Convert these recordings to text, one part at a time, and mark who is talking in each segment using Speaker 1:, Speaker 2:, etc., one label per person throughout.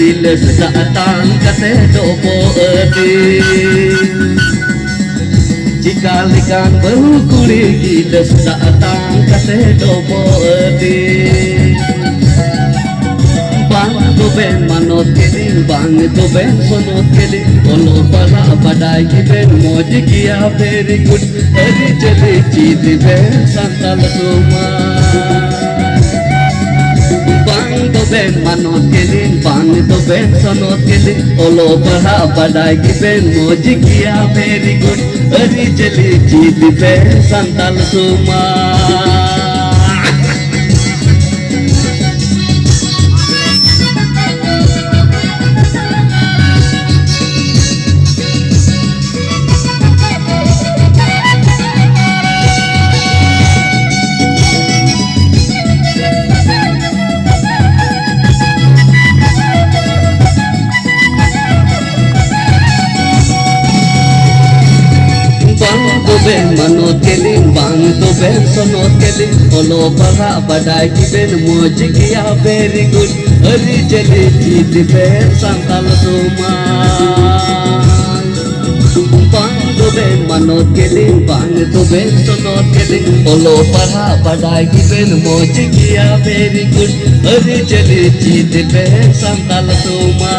Speaker 1: giles datang kate dopo Cikalikan berkuli giles datang kate dopo Bang tu ben manot keling bang tu ben sonot keling Olo para badai ki ben moj kiya very good Hari jali cheet ben santal suma Bang tu ben manot keling bang tu ben sonot keling Olo para badai ki ben moj kiya very good Hari jali cheet ben santal suma ben manot keling bang tu ben sonot keling olo para badai ki ben moj kiya very good hari jali cheet ben santal suma bang tu ben manot keling bang tu ben sonot keling olo para badai ki ben moj kiya very good hari jali cheet ben santal suma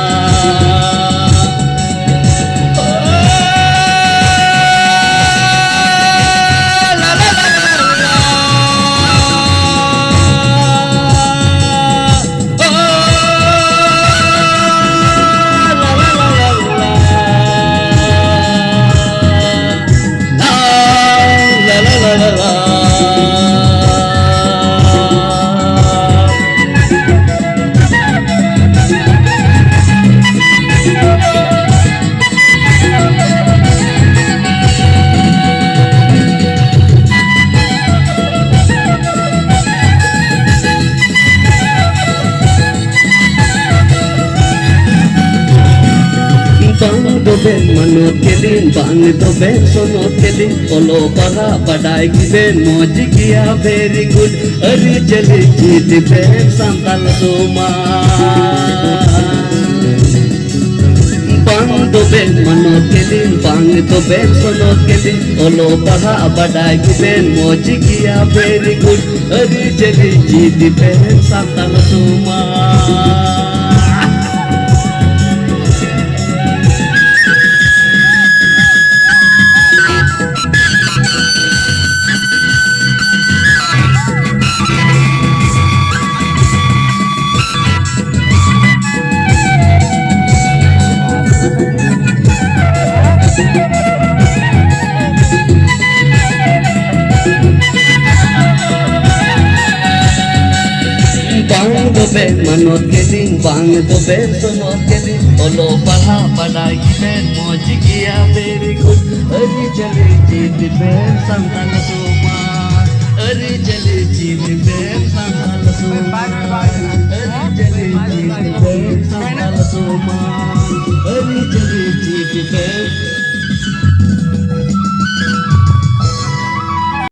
Speaker 1: Bang tu ben manot keling bang tu ben sonot keling olo para badai ki ben moj kiya very good hari jali cheet ben santal suma bang tu ben manot keling bang tu ben sonot keling olo para badai ki ben moj kiya very good hari jali cheet ben santal suma Bang tu ben manot keling bang tu ben sonot keling olo para badai ki ben moj kiya very good hari jali cheet ben santal suma hari